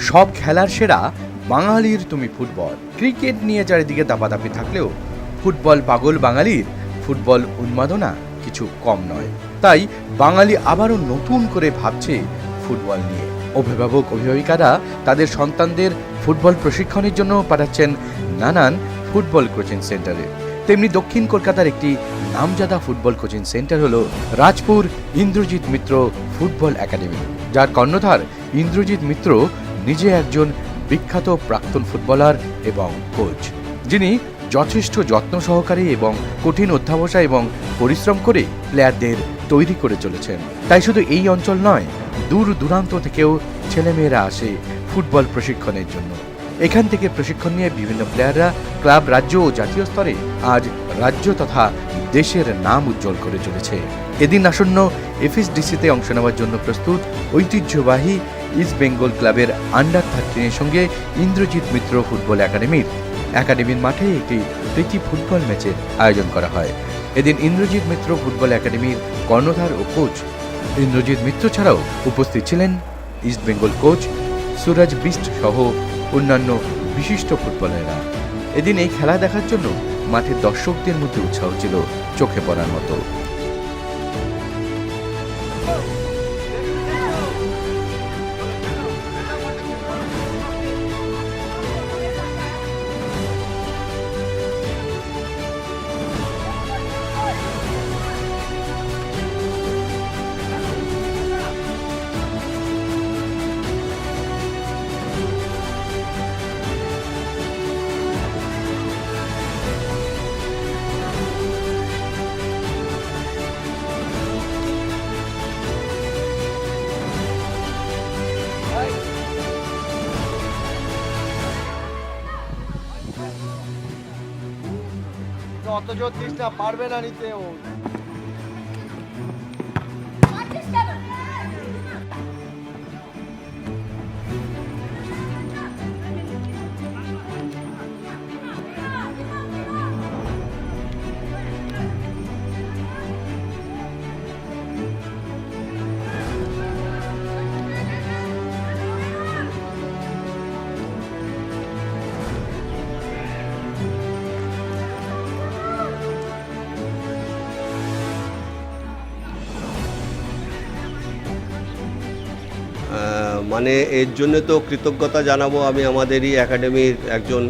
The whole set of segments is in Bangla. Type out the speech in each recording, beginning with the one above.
সব খেলার সেরা বাঙালির তুমি ফুটবল। ক্রিকেট নিয়ে চারিদিকে দাপাদাপি থাকলেও ফুটবল পাগল বাঙালির ফুটবল উন্মাদনা কিছু কম নয়। তাই বাঙালি আবারও নতুন করে ভাবছে ফুটবল নিয়ে। অভিভাবক অভিভাবিকারা তাদের সন্তানদের ফুটবল প্রশিক্ষণের জন্য পাঠাচ্ছেন নানান ফুটবল কোচিং সেন্টারে। তেমনি দক্ষিণ কলকাতার একটি নামজাদা ফুটবল কোচিং সেন্টার হলো রাজপুর ইন্দ্রজিৎ মিত্র ফুটবল একাডেমি, যার কর্ণধার ইন্দ্রজিৎ মিত্র নিজে একজন বিখ্যাত প্রাক্তন ফুটবলার এবং কোচ, যিনি যথেষ্ট যত্ন সহকারে এবং কঠিন অধ্যাবসায় এবং পরিশ্রম করে প্লেয়ারদের তৈরি করে চলেছেন। তাই শুধু এই অঞ্চল নয়, দূর দূরান্ত থেকেও ছেলেমেয়েরা আসে ফুটবল প্রশিক্ষণের জন্য। এখান থেকে প্রশিক্ষণ নিয়ে বিভিন্ন প্লেয়াররা ক্লাব, রাজ্য ও জাতীয় স্তরে আজ রাজ্য তথা দেশের নাম উজ্জ্বল করে চলেছে। এদিন আসন্ন এফএসডিসিতে অংশ নেওয়ার জন্য প্রস্তুত ঐতিহ্যবাহী ইস্ট বেঙ্গল ক্লাবের আন্ডার-13 সঙ্গে ইন্দ্রজিৎ মিত্র ফুটবল একাডেমির মাঠে একটি প্রীতি ফুটবল ম্যাচের আয়োজন করা হয়। এদিন ইন্দ্রজিৎ মিত্র ফুটবল একাডেমির কর্ণধার ও কোচ ইন্দ্রজিৎ মিত্র ছাড়াও উপস্থিত ছিলেন east Bengal coach Suraj beast সহ অন্যান্য বিশিষ্ট ফুটবলাররা। এদিন এই খেলা দেখার জন্য মাঠের দর্শকদের মধ্যে উৎসাহ ছিল চোখে পড়ার মতো। অত জোর দিস না, পারবে না নিতে ও। মানে এর জন্য তো কৃতজ্ঞতা জানাবো আমি আমাদেরই একাডেমির একজন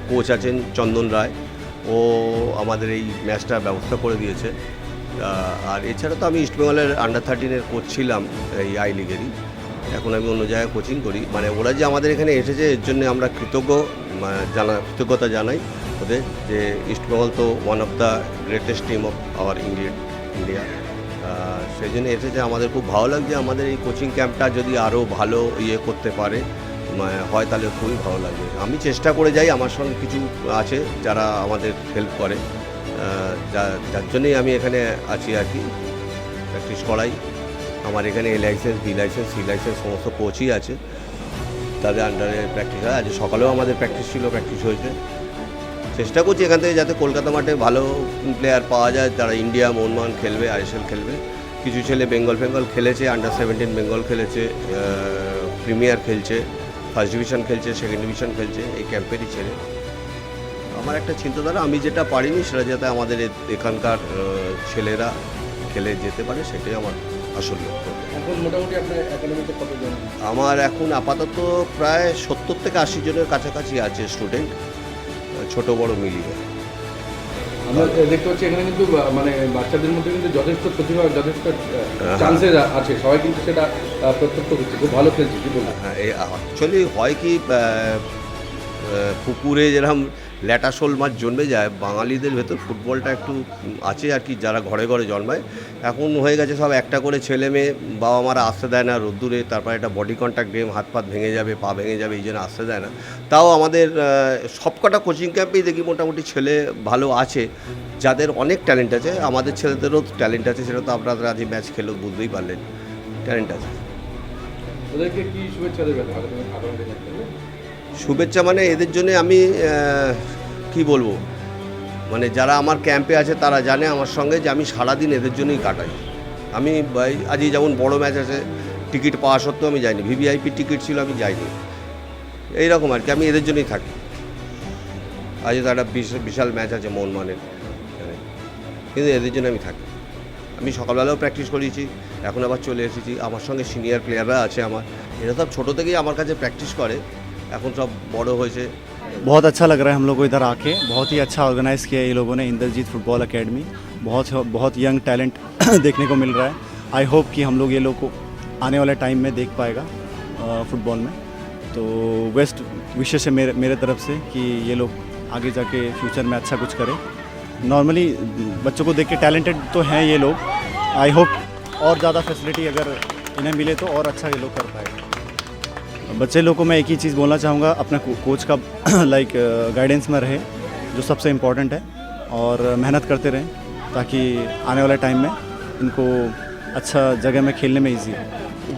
কোচ আছেন চন্দন রায়, ও আমাদের এই ম্যাচটার ব্যবস্থা করে দিয়েছে। আর এছাড়া তো আমি ইস্টবেঙ্গলের আন্ডার-13 কোচ ছিলাম এই আই লিগেরই, এখন আমি অন্য জায়গায় কোচিং করি। মানে ওরা যে আমাদের এখানে এসেছে এর জন্য আমরা কৃতজ্ঞতা জানাই ওদের, যে ইস্টবেঙ্গল তো one of the greatest team of our India. সেই জন্য এসেছে, আমাদের খুব ভালো লাগছে। আমাদের এই কোচিং ক্যাম্পটা যদি আরও ভালো করতে পারে হয় তাহলে খুবই ভালো লাগবে। আমি চেষ্টা করে যাই, আমার সঙ্গে কিছু আছে যারা আমাদের হেল্প করে, যার জন্যই আমি এখানে আছি আর কি, প্র্যাকটিস করাই। আমার এখানে A license, B license, C license সমস্ত কোচই আছে, তাদের আন্ডারে প্র্যাকটিস হয়। আজ সকালেও আমাদের প্র্যাকটিস হয়েছে। চেষ্টা করছি এখান থেকে যাতে কলকাতা মাঠে ভালো প্লেয়ার পাওয়া যায়, তারা ইন্ডিয়া, মোহনবাগান খেলবে, আইএসএল খেলবে। কিছু ছেলে বেঙ্গল খেলেছে, আন্ডার-17 বেঙ্গল খেলেছে, প্রিমিয়ার খেলছে, ফার্স্ট ডিভিশন খেলছে, সেকেন্ড ডিভিশন খেলছে, এই ক্যাম্পেরই ছেলে। আমার একটা চিন্তাধারা, আমি যেটা পারিনি সেটা যাতে আমাদের এখানকার ছেলেরা খেলে যেতে পারে, সেটাই আমার আসল লক্ষ্য। এখন মোটামুটি আপনার একাডেমিতে কতজন? আমার এখন আপাতত প্রায় 70 থেকে 80 জনের কাছাকাছি আছে স্টুডেন্ট, ছোট বড় মিলিয়ে। আমরা দেখতে পাচ্ছি এখানে কিন্তু মানে বাচ্চাদের মধ্যে কিন্তু যথেষ্ট প্রতিভা, যথেষ্ট চান্সেস আছে, সবাই কিন্তু সেটা প্রত্যক্ষ করছে, খুব ভালো খেলছে। কি বলবো? হ্যাঁ, অ্যাকচুয়ালি হয় কি, পুকুরে যেরকম ল্যাটা শোল মাছ জন্মে যায়, বাঙালিদের ভেতর ফুটবলটা একটু আছে আর কি, যারা ঘরে ঘরে জন্মায়। এখন হয়ে গেছে সব একটা করে ছেলে মেয়ে, বাবা মারা আসতে দেয় না রোদ্দুরে, তারপর একটা বডি কন্ট্যাক্ট গেম, হাত পাত ভেঙে যাবে, পা ভেঙে যাবে, এই জন্য আসতে দেয় না। তাও আমাদের সবকটা কোচিং ক্যাম্পেই দেখি মোটামুটি ছেলে ভালো আছে, যাদের অনেক ট্যালেন্ট আছে। আমাদের ছেলেদেরও ট্যালেন্ট আছে, সেটা তো আপনারা আজ ম্যাচ খেলেও বুঝতেই পারলেন, ট্যালেন্ট আছে। ওদেরকে কি শুভেচ্ছা দেবেন? শুভেচ্ছা মানে এদের জন্য আমি কি বলবো, মানে যারা আমার ক্যাম্পে আছে তারা জানে আমার সঙ্গে যে আমি সারাদিন এদের জন্যই কাটাই। আমি আজই যেমন বড় ম্যাচ আছে, টিকিট পাওয়া সত্ত্বেও আমি যাইনি, ভিভিআইপি টিকিট ছিল আমি যাইনি। এইরকম আর কি, আমি এদের জন্যই থাকি। আজ তো একটা বিশাল ম্যাচ আছে মোহনবাগানের, কিন্তু এদের জন্য আমি থাকি। আমি সকালবেলাও প্র্যাকটিস করিয়েছি, এখন আবার চলে এসেছি। আমার সঙ্গে সিনিয়র প্লেয়াররা আছে আমার, এরা সব ছোটো থেকেই আমার কাছে প্র্যাকটিস করে, এখন সব বড় হয়েছে। बहुत अच्छा लग रहा है हम लोग को इधर आके, बहुत ही अच्छा ऑर्गेनाइज़ किया है ये लोगों ने, इंद्रजीत फुटबॉल एकेडमी। बहुत यंग टैलेंट देखने को मिल रहा है। आई होप कि हम लोग ये लोग को आने वाले टाइम में देख पाएगा फुटबॉल में। तो बेस्ट विशेष है मेरे तरफ से कि ये लोग आगे जाके फ्यूचर में अच्छा कुछ करें। नॉर्मली बच्चों को देख के टैलेंटेड तो हैं ये लोग, आई होप और ज़्यादा फैसिलिटी अगर इन्हें मिले तो और अच्छा ये लोग कर पाएगा। बच्चे लोग को मैं एक ही चीज़ बोलना चाहूँगा, अपना कोच का लाइक गाइडेंस में रहे, जो सबसे इम्पोर्टेंट है, और मेहनत करते रहें ताकि आने वाले टाइम में इनको अच्छा जगह में खेलने में ईजी हो।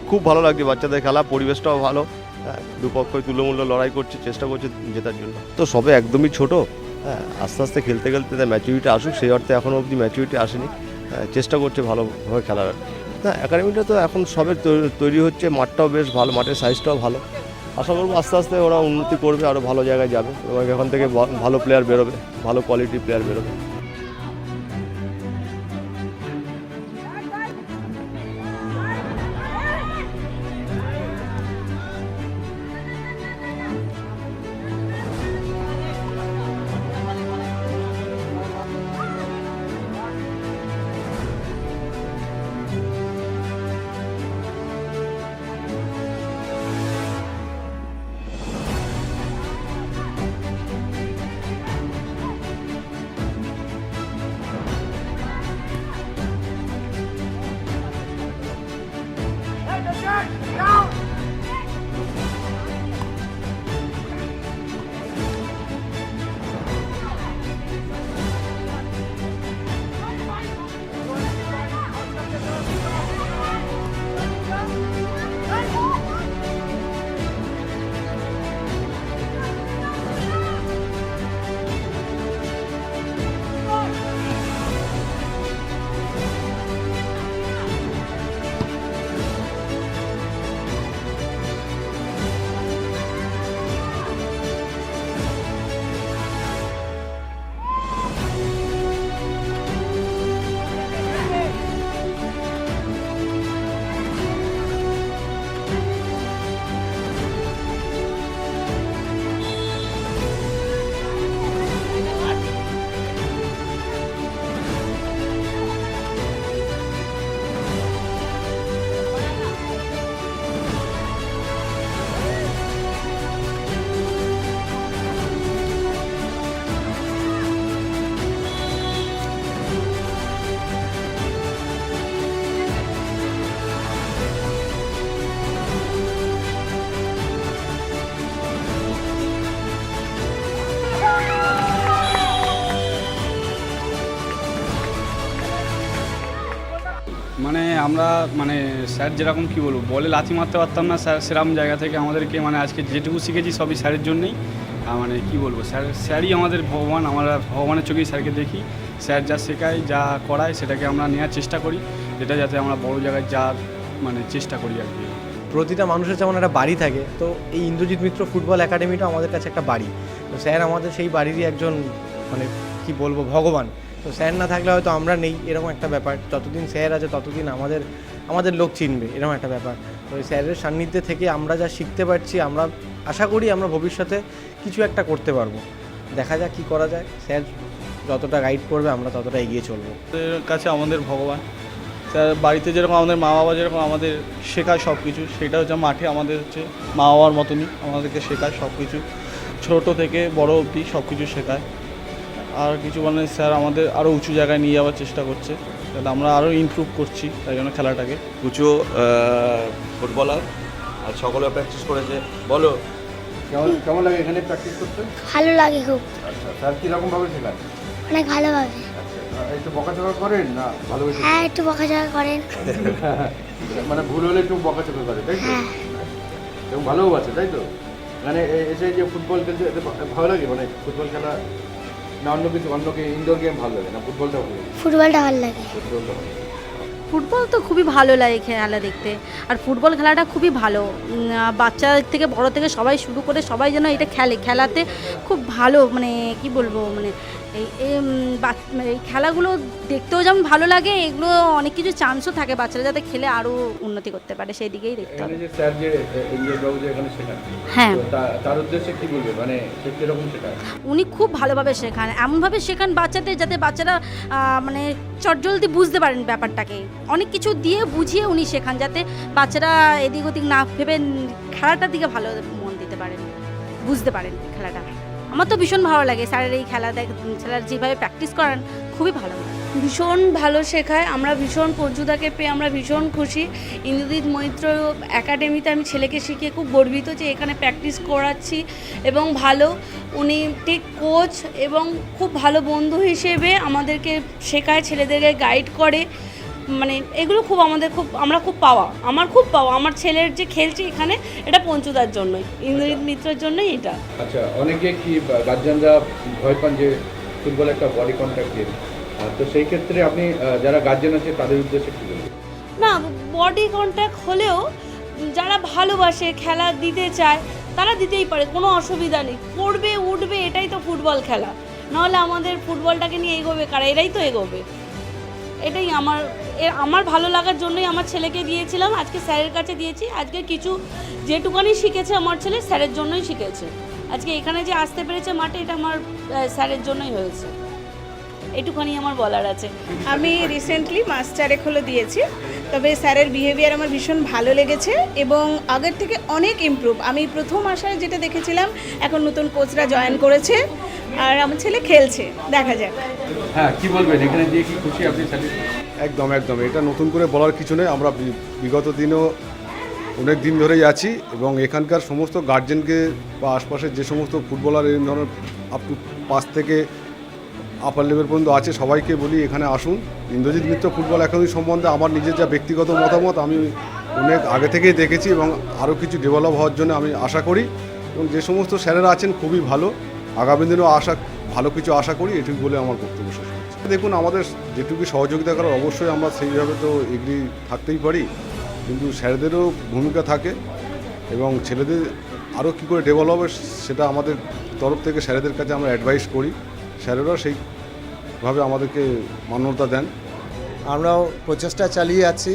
খুব ভালো লাগছে বাচ্চাদের খেলা, পরিবেশটাও ভালো, দুপক্ষই তুল্যমূল্য লড়াই করছে, চেষ্টা করছে জেতার জন্য। তো সবে একদমই ছোট, আস্তে আস্তে খেলতে খেলতে তার ম্যাচুরিটি আসুক, সেই অর্থে এখনও অবধি ম্যাচুরিটি আসেনি, চেষ্টা করছে ভালোভাবে খেলার। না, একাডেমিটা তো এখন সবে তৈরি হচ্ছে, মাঠটাও বেশ ভালো, মাঠের সাইজটাও ভালো। আশা করবো আস্তে আস্তে ওরা উন্নতি করবে, আরও ভালো জায়গায় যাবে এবং এখান থেকে ভালো প্লেয়ার বেরোবে, ভালো কোয়ালিটির প্লেয়ার বেরোবে। মানে আমরা মানে স্যার যেরকম কী বলবো, বলে লাথি মারতে পারতাম না, স্যার সেরকম জায়গা থেকে আমাদেরকে মানে আজকে যেটুকু শিখেছি সবই স্যারের জন্যই। মানে কী বলবো, স্যারই আমাদের ভগবান, আমরা ভগবানের চোখেই স্যারকে দেখি। স্যার যা শেখায়, যা করায়, সেটাকে আমরা নেওয়ার চেষ্টা করি, এটা যাতে আমরা বড় জায়গায় যাওয়ার মানে চেষ্টা করি আর কি। প্রতিটা মানুষের যেমন একটা বাড়ি থাকে, তো এই ইন্দ্রজিৎ মিত্র ফুটবল একাডেমিটা আমাদের কাছে একটা বাড়ি। তো স্যার আমাদের সেই বাড়িরই একজন মানে কি বলবো ভগবান। তো স্যার না থাকলে হয়তো আমরা নেই, এরকম একটা ব্যাপার। যতদিন স্যার আছে ততদিন আমাদের লোক চিনবে, এরকম একটা ব্যাপার। তো এই স্যারের সান্নিধ্যে থেকে আমরা যা শিখতে পারছি, আমরা আশা করি আমরা ভবিষ্যতে কিছু একটা করতে পারবো। দেখা যাক কী করা যায়, স্যার যতটা গাইড করবে আমরা ততটা এগিয়ে চলবো। স্যারের কাছে আমাদের ভগবান। স্যার বাড়িতে যেরকম আমাদের মা বাবা যেরকম আমাদের শেখায় সব কিছু, সেটা হচ্ছে মাঠে আমাদের হচ্ছে মা বাবার মতনই আমাদেরকে শেখায় সব কিছু, ছোটো থেকে বড় অবধি সব কিছু শেখায়। আর কিছু মানে স্যার আমাদের আরও উঁচু জায়গায় নিয়ে যাওয়ার চেষ্টা করছে, তাহলে আমরা আরও ইমপ্রুভ করছি তাই জন্য খেলাটাকে। কুচো ফুটবলার আর সকলে প্র্যাকটিস করেছে। বলো কেমন লাগে এখানে প্র্যাকটিস করতে? ভালো লাগে খুব। আচ্ছা, স্যার কীরকমভাবে শেখান? অনেক ভালোভাবে। একটু বকাঝকা করেন না? ভালোবেসে হ্যাঁ, একটু বকাঝকা করেন। মানে ভুল হলে একটু বকাঝকা করে, তাই তো? হ্যাঁ। এবং ভালোও আছে, তাই তো? মানে এসে যে ফুটবল খেলতে ভালো লাগে, মানে ফুটবল খেলা না অন্য কিছু, অন্য ইনডোর গেম ভালো লাগে না ফুটবলটা ভালো লাগে? ফুটবলটা ভালো লাগে। ফুটবলটা ভালো লাগে। ফুটবল তো খুবই ভালো লাগে খেলা দেখতে, আর ফুটবল খেলাটা খুবই ভালো। বাচ্চা থেকে বড় থেকে সবাই শুরু করে সবাই যেন এটা খেলাতে খুব ভালো, মানে কি বলবো, মানে এই খেলাগুলো দেখতেও যেমন ভালো লাগে, এগুলো অনেক কিছু চান্সও থাকে বাচ্চারা যাতে খেলে আরও উন্নতি করতে পারে, সেই দিকেই দেখতে হবে। এখানে যে স্যার যে ইন্দ্রজিৎ বাবু যে এখানে শেখান, হ্যাঁ, তো তার উদ্দেশ্যে কি বলবে, মানে সে কিরকম শেখায়? উনি খুব ভালোভাবে শেখান, এমনভাবে শেখান বাচ্চাদের যাতে বাচ্চারা মানে চটজলদি বুঝতে পারেন ব্যাপারটাকে, অনেক কিছু দিয়ে বুঝিয়ে উনি শেখান যাতে বাচ্চারা এদিক ওদিক না ভেবে খেলাটার দিকে ভালো মন দিতে পারেন, বুঝতে পারেন খেলাটা। আমার তো ভীষণ ভালো লাগে স্যারের এই খেলার যেভাবে প্র্যাকটিস করান, খুবই ভালো লাগে। ভীষণ ভালো শেখায়, আমরা ভীষণ পঞ্চুদাকে পেয়ে আমরা ভীষণ খুশি। ইন্দ্রজিৎ মৈত্র একাডেমিতে আমি ছেলেকে শিখিয়ে খুব গর্বিত যে এখানে প্র্যাকটিস করাচ্ছি এবং ভালো, উনি ঠিক কোচ এবং খুব ভালো বন্ধু হিসেবে আমাদেরকে শেখায়, ছেলেদেরকে গাইড করে, মানে এগুলো খুব আমরা খুব পাওয়া, আমার ছেলের যে খেলছে এখানে এটা পঞ্চুদার জন্যই, ইন্দ্রজিৎ মিত্রের জন্যই এটা। আচ্ছা, অনেকে কি গার্জিয়ানরা ভয় পান যে ফুটবল একটা বডি কন্ট্যাক্ট গেম, তো সেই ক্ষেত্রে আপনি যারা গার্জিয়ান আছে তাদের উদ্দেশ্যে কী বলবেন? না, বডি কন্ট্যাক্ট হলেও যারা ভালোবাসে খেলা দিতে চায় তারা দিতেই পারে, কোনো অসুবিধা নেই, পড়বে উঠবে, এটাই তো ফুটবল খেলা, নাহলে আমাদের ফুটবলটাকে নিয়ে এগোবে কারা? এরাই তো এগোবে। এটাই আমার ভালো লাগার জন্যই আমার ছেলেকে দিয়েছিলাম, আজকে স্যারের কাছে দিয়েছি। আজকে কিছু যেটুকানি শিখেছে আমার ছেলে স্যারের জন্যই শিখেছে, আজকে এখানে যে আসতে পেরেছে মাঠে, এটা আমার স্যারের জন্যই হয়েছে, এটুখানি আমার বলার আছে। আমি রিসেন্টলি মাস্টারেক হলো দিয়েছি, তবে স্যারের বিহেভিয়ার আমার ভীষণ ভালো লেগেছে এবং আগের থেকে অনেক ইমপ্রুভ। আমি প্রথম আসায় যেটা দেখেছিলাম, এখন নতুন কোচরা জয়েন করেছে আর আমার ছেলে খেলছে, দেখা যাক। হ্যাঁ, কি বলবেন, এখানে দিয়ে কি খুশি আপনি? একদম এটা নতুন করে বলার কিছু নেই, আমরা বিগত দিনও অনেক দিন ধরেই আছি এবং এখানকার সমস্ত গার্জেনকে বা আশপাশের যে সমস্ত ফুটবলার এই ধরনের আপ টু 5 থেকে আপার লেভেল পর্যন্ত আছে সবাইকে বলি এখানে আসুন। ইন্দ্রজিৎ মিত্র ফুটবল একাডেমি সম্বন্ধে আমার নিজের যা ব্যক্তিগত মতামত আমি অনেক আগে থেকেই দেখেছি এবং আরও কিছু ডেভেলপ হওয়ার জন্য আমি আশা করি, এবং যে সমস্ত স্যারেরা আছেন খুবই ভালো, আগামী দিনেও ভালো কিছু আশা করি, এটুকু বলে আমার বক্তব্য শেষ করছি। দেখুন, আমাদের যেটুকু সহযোগিতা করার অবশ্যই আমরা সেইভাবে তো এগ্রি থাকতেই পারি, কিন্তু স্যারদেরও ভূমিকা থাকে এবং ছেলেদের আরও কী করে ডেভেলপ হবে সেটা আমাদের তরফ থেকে স্যারেদের কাছে আমরা অ্যাডভাইস করি, স্যারেরাও সেইভাবে আমাদেরকে মান্যতা দেন। আমরাও প্রচেষ্টা চালিয়ে আছি,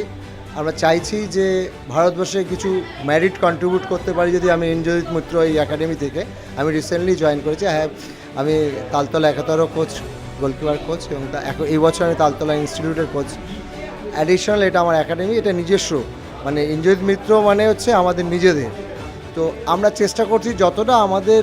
আমরা চাইছি যে ভারতবর্ষে কিছু মেরিট কন্ট্রিবিউট করতে পারি যদি আমি ইন্দ্রজিৎ মিত্র এই একাডেমি থেকে। আমি রিসেন্টলি জয়েন করেছি, আমি তালতলা 71 কোচ, গোলকিপার কোচ, এবং এই বছর আমি তালতলা ইনস্টিটিউটের কোচ। অ্যাডিশনাল এটা আমার একাডেমি, এটা নিজস্ব, মানে ইন্দ্রজিৎ মিত্র মানে হচ্ছে আমাদের নিজেদের। তো আমরা চেষ্টা করছি যতটা আমাদের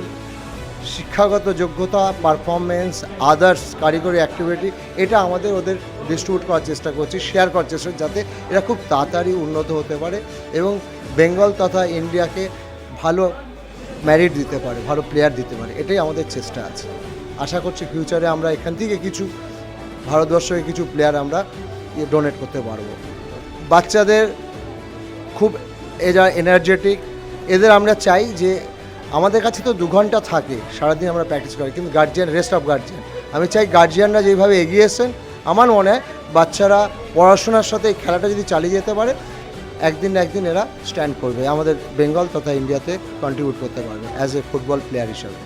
শিক্ষাগত যোগ্যতা, পারফরমেন্স, আদার্স কারিগরি অ্যাক্টিভিটি, এটা আমাদের ওদের ডিস্ট্রিবিউট করার চেষ্টা করছি, শেয়ার করার চেষ্টা, যাতে এরা খুব তাড়াতাড়ি উন্নত হতে পারে এবং বেঙ্গল তথা ইন্ডিয়াকে ভালো মেরিট দিতে পারে, ভালো প্লেয়ার দিতে পারে, এটাই আমাদের চেষ্টা আছে। আশা করছি ফিউচারে আমরা এখান থেকে কিছু ভারতবর্ষকে কিছু প্লেয়ার আমরা ডোনেট করতে পারবো। বাচ্চাদের খুব এরা এনার্জেটিক, এদের আমরা চাই যে আমাদের কাছে তো 2 ঘন্টা থাকে সারাদিন আমরা প্র্যাকটিস করি, কিন্তু রেস্ট অফ গার্জিয়ান, আমি চাই গার্জিয়ানরা যেভাবে এগিয়ে এসেছেন, আমার মনে হয় বাচ্চারা পড়াশোনার সাথে এই খেলাটা যদি চালিয়ে যেতে পারে, একদিন না একদিন এরা স্ট্যান্ড করবে, আমাদের বেঙ্গল তথা ইন্ডিয়াতে কন্ট্রিবিউট করতে পারবে অ্যাজ এ ফুটবল প্লেয়ার হিসাবে।